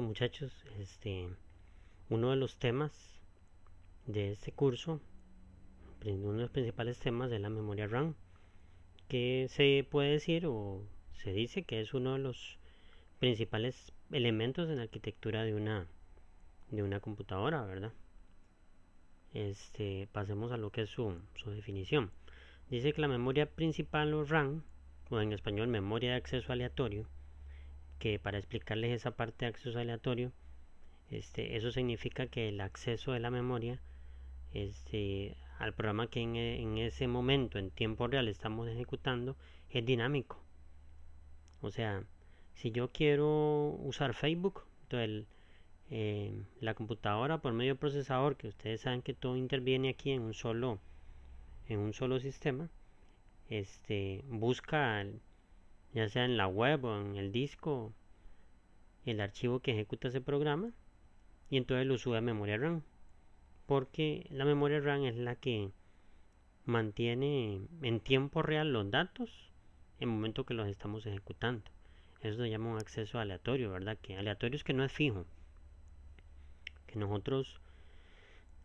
Muchachos, uno de los temas de este curso, uno de los principales temas es la memoria RAM, que se puede decir o se dice que es uno de los principales elementos en la arquitectura de una computadora, ¿verdad? Pasemos a lo que es su definición. Dice que la memoria principal o RAM, o en español memoria de acceso aleatorio, que para explicarles esa parte de acceso aleatorio, eso significa que el acceso de la memoria al programa que en ese momento, en tiempo real, estamos ejecutando, es dinámico. O sea, si yo quiero usar Facebook, entonces la computadora por medio del procesador, que ustedes saben que todo interviene aquí en un solo sistema, busca ya sea en la web o en el disco el archivo que ejecuta ese programa y entonces lo sube a memoria RAM, porque la memoria RAM es la que mantiene en tiempo real los datos en el momento que los estamos ejecutando. Eso se llama un acceso aleatorio, ¿verdad? Que aleatorio es que no es fijo, que nosotros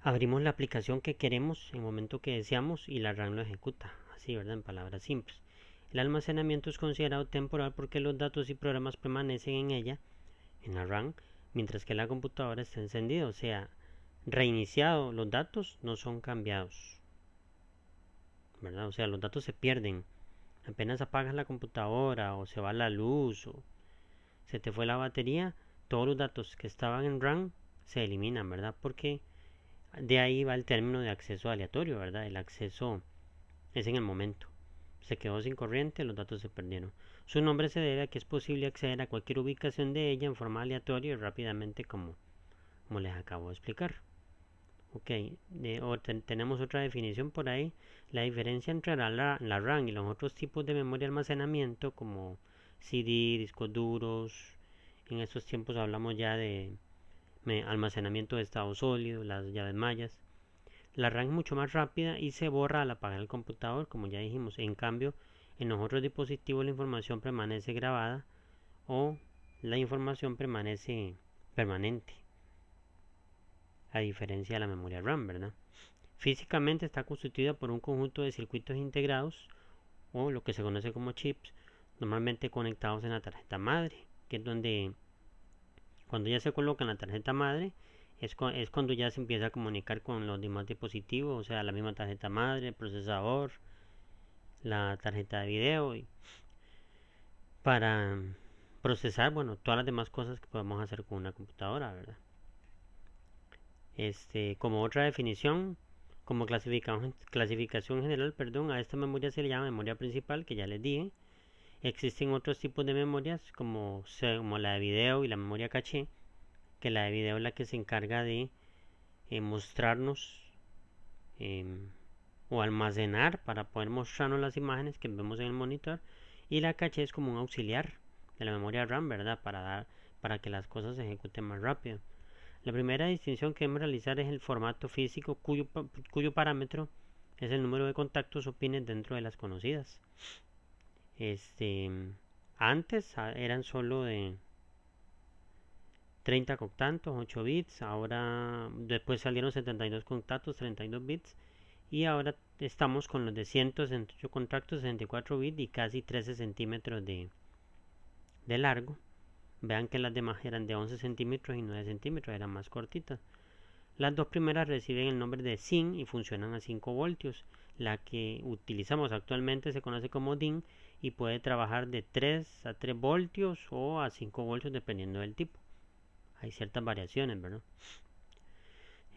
abrimos la aplicación que queremos en el momento que deseamos y la RAM lo ejecuta, así, ¿verdad? En palabras simples. El almacenamiento es considerado temporal porque los datos y programas permanecen en ella, en la RAM, mientras que la computadora está encendida, o sea, reiniciado, los datos no son cambiados, ¿verdad? O sea, los datos se pierden. Apenas apagas la computadora o se va la luz o se te fue la batería, todos los datos que estaban en RAM se eliminan, ¿verdad? Porque de ahí va el término de acceso aleatorio, ¿verdad? El acceso es en el momento. Se quedó sin corriente, los datos se perdieron. Su nombre se debe a que es posible acceder a cualquier ubicación de ella en forma aleatoria y rápidamente como les acabo de explicar. Ok, tenemos otra definición por ahí. La diferencia entre la RAM y los otros tipos de memoria de almacenamiento como CD, discos duros. En estos tiempos hablamos ya de almacenamiento de estado sólido, las llaves mayas. La RAM es mucho más rápida y se borra al apagar el computador, como ya dijimos. En cambio, en los otros dispositivos la información permanece grabada o la información permanece permanente, a diferencia de la memoria RAM, ¿verdad? Físicamente está constituida por un conjunto de circuitos integrados o lo que se conoce como chips, normalmente conectados en la tarjeta madre, que es donde cuando ya se coloca en la tarjeta madre es cuando ya se empieza a comunicar con los demás dispositivos, o sea, la misma tarjeta madre, el procesador, la tarjeta de video, y para procesar, bueno, todas las demás cosas que podemos hacer con una computadora, ¿verdad? Como otra definición, como clasificación general, perdón, a esta memoria se le llama memoria principal, que ya les dije. Existen otros tipos de memorias como la de video y la memoria caché, que la de video es la que se encarga de mostrarnos eh, o almacenar para poder mostrarnos las imágenes que vemos en el monitor, y la caché es como un auxiliar de la memoria RAM, ¿verdad? Para que las cosas se ejecuten más rápido. La primera distinción que debemos realizar es el formato físico cuyo parámetro es el número de contactos o pines dentro de las conocidas. Este, Antes eran solo de 30 contactos, 8 bits, ahora después salieron 72 contactos, 32 bits, y ahora estamos con los de 168 contactos, 64 bits y casi 13 centímetros de largo. Vean que las demás eran de 11 centímetros y 9 centímetros, eran más cortitas. Las dos primeras reciben el nombre de SIN y funcionan a 5 voltios. La que utilizamos actualmente se conoce como DIN y puede trabajar de 3 a 3 voltios o a 5 voltios dependiendo del tipo. Hay ciertas variaciones, ¿verdad?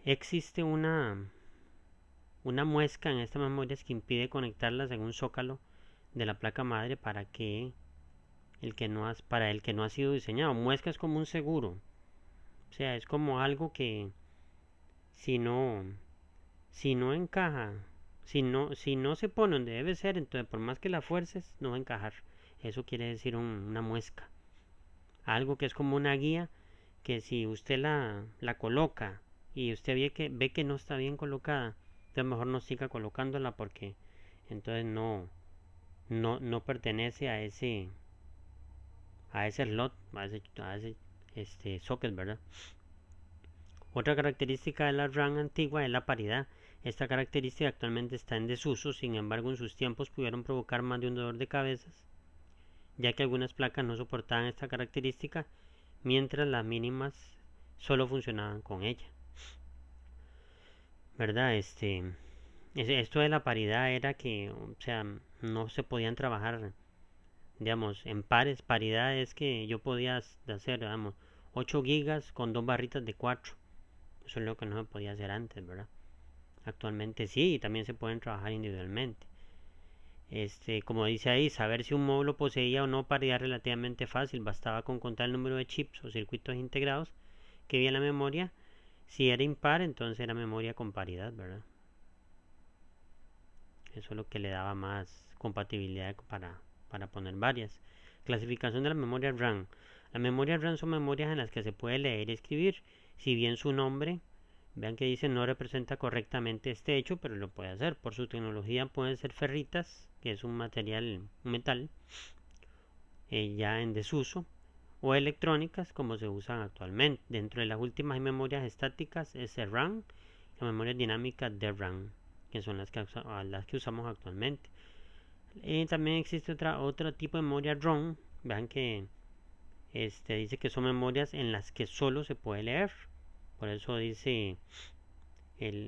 Existe una muesca en estas memorias que impide conectarlas en un zócalo de la placa madre para el que no ha sido diseñado. Muesca es como un seguro, o sea, es como algo que si no si no encaja, si no se pone donde debe ser, entonces por más que la fuerces no va a encajar. Eso quiere decir una muesca, algo que es como una guía, que si usted la coloca y usted ve que no está bien colocada, entonces mejor no siga colocándola, porque entonces no pertenece a ese slot, a ese sockets, ¿verdad? Otra característica de la RAM antigua es la paridad. Esta característica actualmente está en desuso, sin embargo en sus tiempos pudieron provocar más de un dolor de cabezas, ya que algunas placas no soportaban esta característica, mientras las mínimas solo funcionaban con ella, ¿verdad? Esto de la paridad era que, o sea, no se podían trabajar, digamos, en pares. Paridad es que yo podía hacer, digamos, 8 gigas con 2 barritas de 4. Eso es lo que no se podía hacer antes, ¿verdad? Actualmente sí, y también se pueden trabajar individualmente. Como dice ahí, saber si un módulo poseía o no paridad relativamente fácil. Bastaba con contar el número de chips o circuitos integrados que había en la memoria. Si era impar, entonces era memoria con paridad, ¿verdad? Eso es lo que le daba más compatibilidad para poner varias. Clasificación de la memoria RAM. Las memorias RAM son memorias en las que se puede leer y escribir. Si bien su nombre, vean que dice, no representa correctamente este hecho, pero lo puede hacer. Por su tecnología pueden ser ferritas, que es un material, un metal, ya en desuso, o electrónicas como se usan actualmente. Dentro de las últimas memorias estáticas es RAM, la memoria dinámica DRAM, que son las que usamos actualmente. También existe otro tipo de memoria ROM. Vean que dice que son memorias en las que solo se puede leer. Por eso dice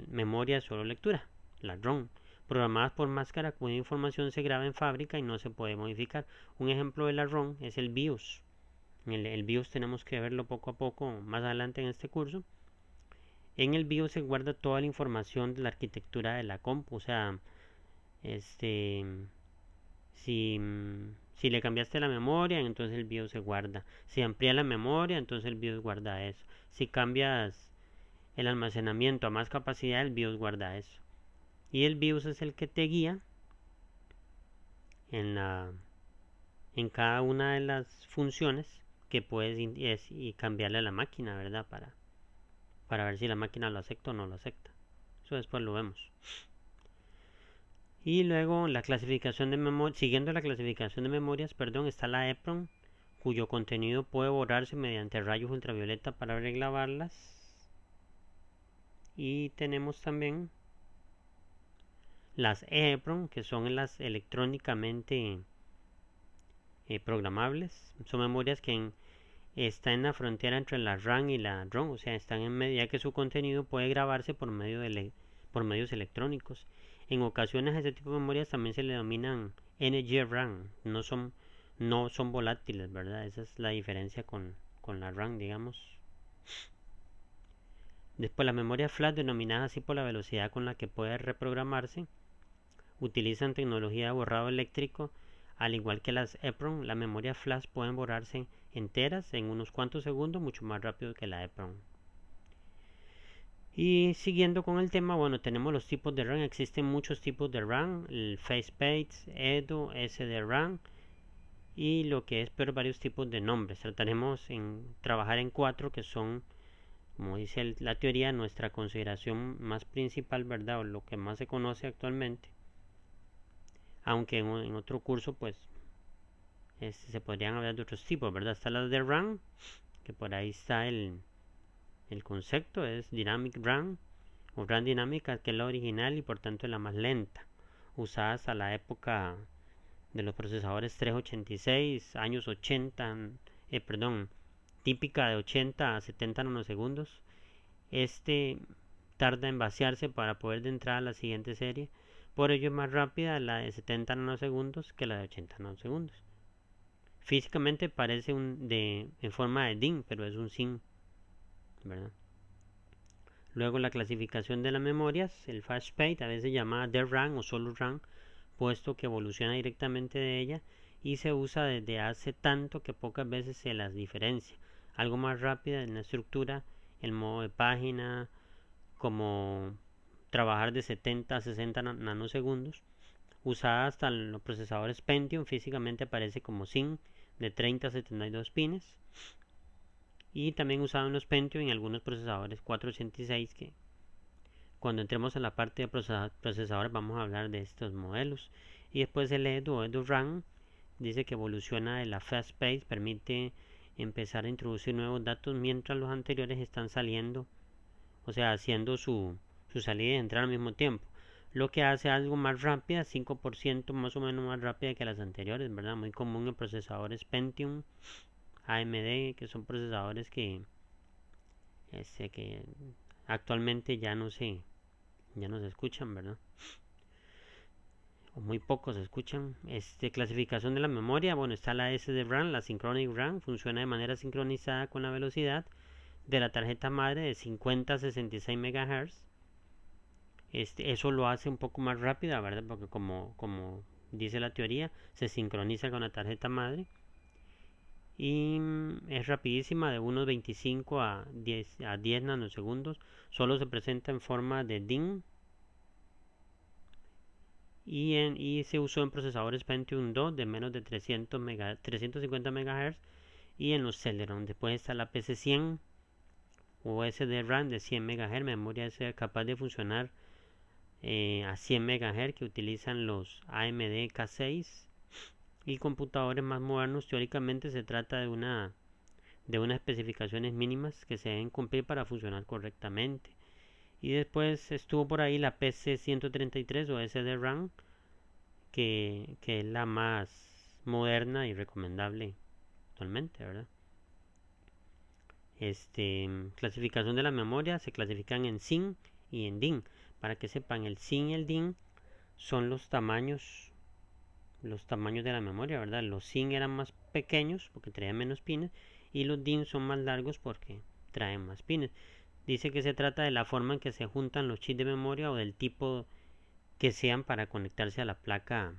memoria solo lectura, la ROM. Programadas por máscara cuya información se graba en fábrica y no se puede modificar. Un ejemplo de la ROM es el BIOS. El BIOS tenemos que verlo poco a poco más adelante en este curso. En el BIOS se guarda toda la información de la arquitectura de la compu. O sea, si, si le cambiaste la memoria, entonces el BIOS se guarda. Si amplía la memoria, entonces el BIOS guarda eso. Si cambias el almacenamiento a más capacidad, el BIOS guarda eso. Y el BIOS es el que te guía en cada una de las funciones que puedes y cambiarle a la máquina, ¿verdad? Para ver si la máquina lo acepta o no lo acepta. Eso después lo vemos. Y luego la clasificación de memoria, siguiendo la clasificación de memorias, está la EPROM, cuyo contenido puede borrarse mediante rayos ultravioleta para reglavarlas. Y tenemos también las EEPROM, que son las electrónicamente programables. Son memorias que están en la frontera entre la RAM y la ROM, o sea, están en medio, ya que su contenido puede grabarse por medios electrónicos. En ocasiones a este tipo de memorias también se le denominan NGRAM, no son volátiles, ¿verdad? Esa es la diferencia con la RAM, digamos. Después las memorias flash, denominadas así por la velocidad con la que puede reprogramarse, utilizan tecnología de borrado eléctrico. Al igual que las EPROM, las memorias flash pueden borrarse enteras en unos cuantos segundos, mucho más rápido que la EPROM. Y siguiendo con el tema, bueno, tenemos los tipos de RAM. Existen muchos tipos de RAM, el FacePace, Edo, SDRAM y lo que es, pero varios tipos de nombres. Trataremos en trabajar en 4 que son, como dice la teoría, nuestra consideración más principal, ¿verdad? O lo que más se conoce actualmente. Aunque en otro curso, pues, se podrían hablar de otros tipos, ¿verdad? Está la de RAM, que por ahí está el concepto, es Dynamic RAM o RAM dinámica, que es la original y por tanto es la más lenta, usada hasta la época de los procesadores 386, años 80, típica de 80 a 70 nanosegundos. Tarda en vaciarse para poder de entrar a la siguiente serie, por ello es más rápida la de 70 nanosegundos que la de 80 nanosegundos. Físicamente parece en forma de DIN, pero es un SIN, ¿verdad? Luego la clasificación de las memorias, el FastPace, a veces llamada DRAM o solo RAM, puesto que evoluciona directamente de ella y se usa desde hace tanto que pocas veces se las diferencia. Algo más rápida en la estructura, el modo de página, como trabajar de 70 a 60 nanosegundos, usada hasta en los procesadores Pentium, físicamente aparece como SIN de 30 a 72 pines, y también usado en los Pentium y en algunos procesadores 486, que cuando entremos en la parte de procesadores vamos a hablar de estos modelos. Y después el EDU RAM dice que evoluciona de la FastPace, permite empezar a introducir nuevos datos mientras los anteriores están saliendo, o sea, haciendo su salida y entrada al mismo tiempo. Lo que hace algo más rápida, 5% más o menos más rápida que las anteriores, ¿verdad? Muy común en procesadores Pentium, AMD, que son procesadores que actualmente ya no se escuchan, ¿verdad? O muy pocos se escuchan. Clasificación de la memoria, bueno, está la SDRAM, la Synchronic RAM, funciona de manera sincronizada con la velocidad de la tarjeta madre de 50 a 66 MHz. Eso lo hace un poco más rápida, ¿verdad? Porque como dice la teoría, se sincroniza con la tarjeta madre y es rapidísima, de unos 25 a 10 nanosegundos. Solo se presenta en forma de DIN y se usó en procesadores Pentium 2 de menos de 350 MHz y en los Celeron. Después está la PC100 o SDRAM de 100 MHz, memoria capaz de funcionar a 100 MHz, que utilizan los AMD K6 y computadores más modernos. Teóricamente se trata de unas especificaciones mínimas que se deben cumplir para funcionar correctamente. Y después estuvo por ahí la PC133 o SDRAM, que es la más moderna y recomendable actualmente, ¿verdad? Clasificación de la memoria, se clasifican en SIN y en DIN. Para que sepan, el SIN y el DIN son los tamaños de la memoria, ¿verdad? Los SIN eran más pequeños porque traían menos pines y los DIN son más largos porque traen más pines. Dice que se trata de la forma en que se juntan los chips de memoria o del tipo que sean para conectarse a la placa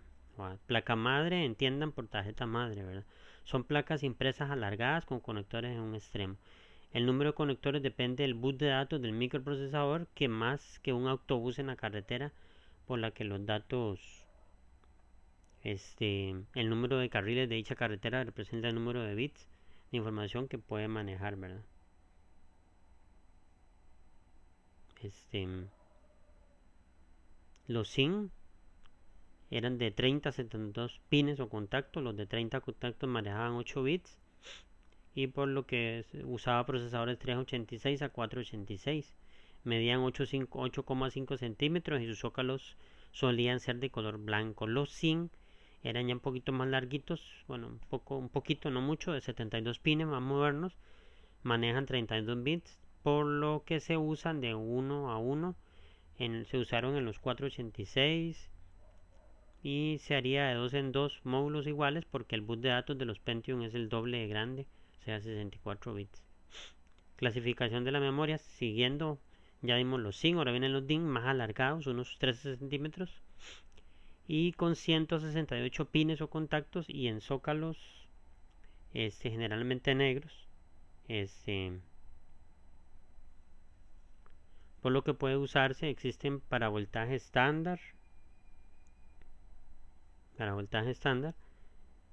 madre, entiendan por tarjeta madre, ¿verdad? Son placas impresas alargadas con conectores en un extremo. El número de conectores depende del bus de datos del microprocesador, que más que un autobús en la carretera por la que los datos, el número de carriles de dicha carretera representa el número de bits de información que puede manejar, ¿verdad? Los SIN eran de 30 a 72 pines o contactos. Los de 30 contactos manejaban 8 bits y por lo que usaba procesadores 386 a 486. Medían 8,5 centímetros y sus zócalos solían ser de color blanco. Los SIN eran ya un poquito más larguitos, bueno, un poquito, no mucho, de 72 pines, más modernos, manejan 32 bits, por lo que se usan de 1 a 1. Se usaron en los 486 y se haría de 2 en 2 módulos iguales porque el bus de datos de los Pentium es el doble de grande, o sea, 64 bits. Clasificación de la memoria, siguiendo, ya vimos los SIN, ahora vienen los DIN más alargados, unos 13 centímetros y con 168 pines o contactos y en zócalos generalmente negros, por lo que puede usarse. Existen para voltaje estándar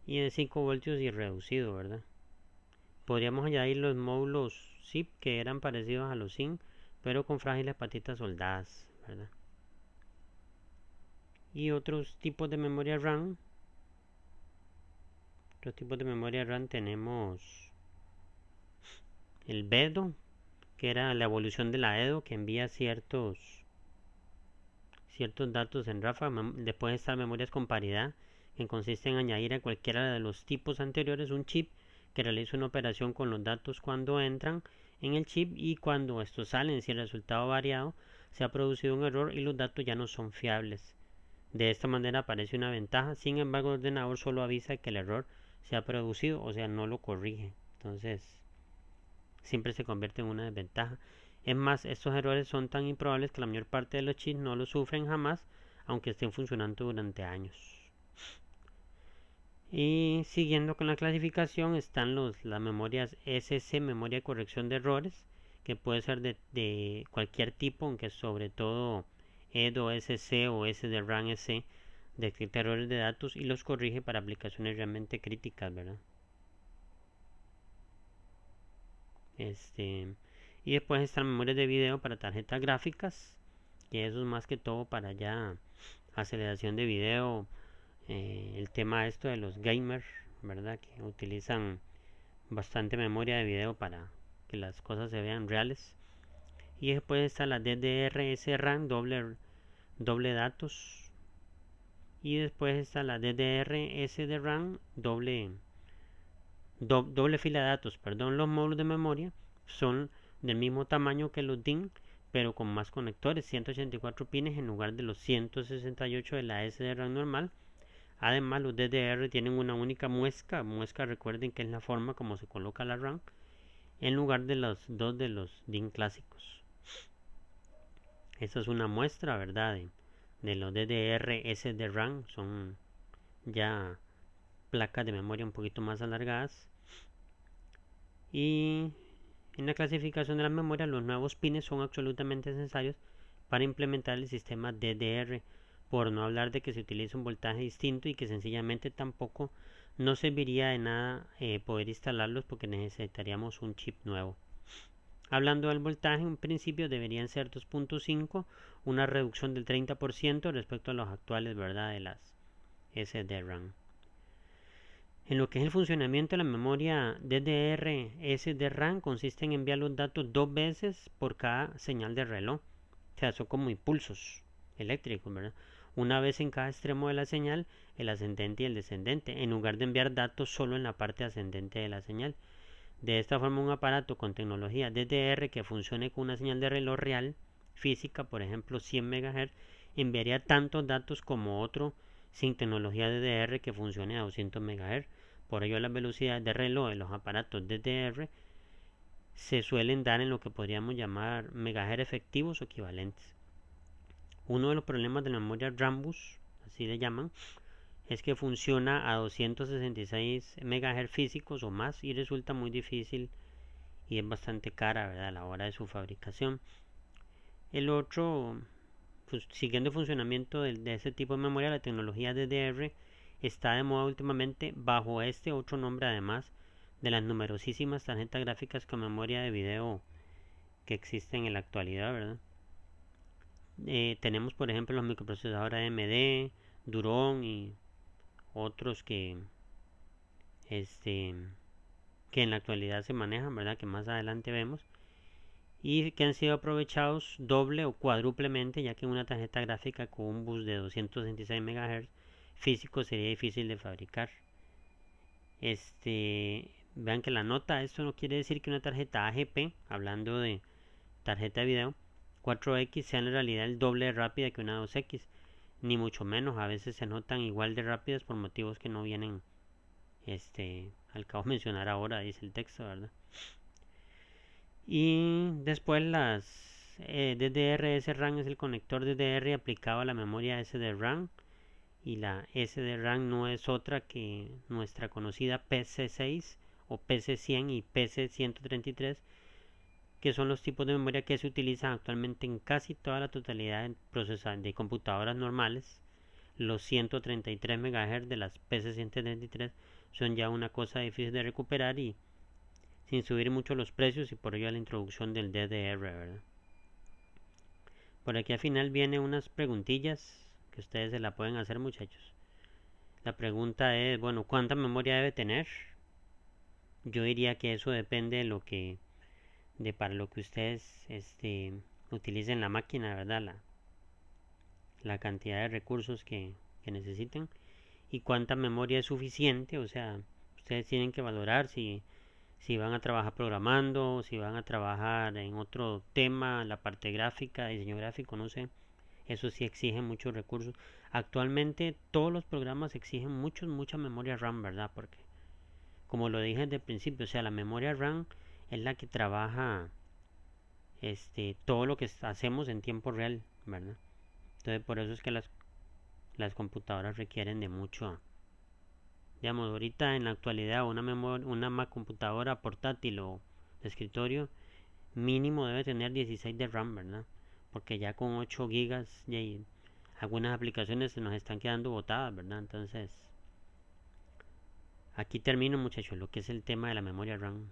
y de 5 voltios y reducido, ¿verdad? Podríamos añadir los módulos ZIP que eran parecidos a los SIN pero con frágiles patitas soldadas, ¿verdad? Y otros tipos de memoria RAM. Tenemos el BEDO, que era la evolución de la EDO, que envía ciertos datos en RAFA. Después están memorias con paridad, que consiste en añadir a cualquiera de los tipos anteriores un chip que realiza una operación con los datos cuando entran en el chip y cuando estos salen. Si el resultado variado, se ha producido un error y los datos ya no son fiables. De esta manera aparece una ventaja, sin embargo el ordenador solo avisa que el error se ha producido, o sea, no lo corrige. Entonces, siempre se convierte en una desventaja. Es más, estos errores son tan improbables que la mayor parte de los chips no los sufren jamás, aunque estén funcionando durante años. Y siguiendo con la clasificación están las memorias SC, memoria de corrección de errores, que puede ser de cualquier tipo, aunque sobre todo EDO SC o SDRAM SC detecta errores de datos y los corrige para aplicaciones realmente críticas, ¿verdad? Y después están memorias de video para tarjetas gráficas, que eso es más que todo para ya aceleración de video. El tema esto de los gamers, ¿verdad? Que utilizan bastante memoria de video para que las cosas se vean reales. Y después está la DDR-SRAM, doble datos. Y después está la DDR-SDRAM, doble fila de datos. Perdón, los módulos de memoria son del mismo tamaño que los DIMM, pero con más conectores, 184 pines en lugar de los 168 de la SDRAM normal. Además, los DDR tienen una única muesca. Muesca, recuerden que es la forma como se coloca la RAM, en lugar de los dos de los DIMM clásicos. Esta es una muestra, ¿verdad? De los DDR SDRAM. Son ya placas de memoria un poquito más alargadas. Y en la clasificación de la memoria, los nuevos pines son absolutamente necesarios para implementar el sistema DDR, por no hablar de que se utiliza un voltaje distinto y que sencillamente tampoco no serviría de nada poder instalarlos porque necesitaríamos un chip nuevo. Hablando del voltaje, en principio deberían ser 2.5, una reducción del 30% respecto a los actuales, ¿verdad?, de las SDRAM. En lo que es el funcionamiento de la memoria DDR SDRAM, consiste en enviar los datos 2 veces por cada señal de reloj. O sea, son como impulsos eléctricos, ¿verdad? Una vez en cada extremo de la señal, el ascendente y el descendente, en lugar de enviar datos solo en la parte ascendente de la señal. De esta forma, un aparato con tecnología DDR que funcione con una señal de reloj real, física, por ejemplo 100 MHz, enviaría tantos datos como otro sin tecnología DDR que funcione a 200 MHz. Por ello, las velocidades de reloj de los aparatos DDR se suelen dar en lo que podríamos llamar megahertz efectivos o equivalentes. Uno de los problemas de la memoria Rambus, así le llaman, es que funciona a 266 MHz físicos o más y resulta muy difícil y es bastante cara, ¿verdad?, a la hora de su fabricación. El otro, pues, siguiendo el funcionamiento de ese tipo de memoria, la tecnología DDR está de moda últimamente bajo este otro nombre, además de las numerosísimas tarjetas gráficas con memoria de video que existen en la actualidad, ¿verdad? Tenemos, por ejemplo, los microprocesadores AMD, Duron y otros este, que en la actualidad se manejan, ¿verdad?, que más adelante vemos, y que han sido aprovechados doble o cuádruplemente, ya que una tarjeta gráfica con un bus de 266 MHz físico sería difícil de fabricar. Vean que la nota, esto no quiere decir que una tarjeta AGP, hablando de tarjeta de video 4X, sea en realidad el doble de rápida que una 2X, ni mucho menos. A veces se notan igual de rápidas por motivos que no vienen al cabo mencionar ahora, dice el texto, ¿verdad? Y después las DDR SRAM es el conector DDR aplicado a la memoria SDRAM, y la SDRAM no es otra que nuestra conocida PC6 o PC100 y PC133, que son los tipos de memoria que se utilizan actualmente en casi toda la totalidad de computadoras normales. Los 133 MHz de las PC133 son ya una cosa difícil de recuperar y sin subir mucho los precios, y por ello la introducción del DDR, ¿verdad? Por aquí al final vienen unas preguntillas que ustedes se la pueden hacer, muchachos. La pregunta es, bueno, ¿cuánta memoria debe tener? Yo diría que eso depende para lo que ustedes utilicen la máquina, ¿verdad? La cantidad de recursos que necesiten y cuánta memoria es suficiente. O sea, ustedes tienen que valorar si van a trabajar programando, si van a trabajar en otro tema, la parte gráfica, diseño gráfico, no sé. Eso sí exige muchos recursos. Actualmente todos los programas exigen mucha memoria RAM, ¿verdad? Porque, como lo dije desde el principio, o sea, la memoria RAM es la que trabaja todo lo que hacemos en tiempo real, ¿verdad? Entonces por eso es que las computadoras requieren de mucho. Digamos, ahorita en la actualidad una computadora portátil o de escritorio mínimo debe tener 16 de RAM, ¿verdad? Porque ya con 8 gigas y algunas aplicaciones se nos están quedando botadas, ¿verdad? Entonces, aquí termino, muchachos, lo que es el tema de la memoria RAM.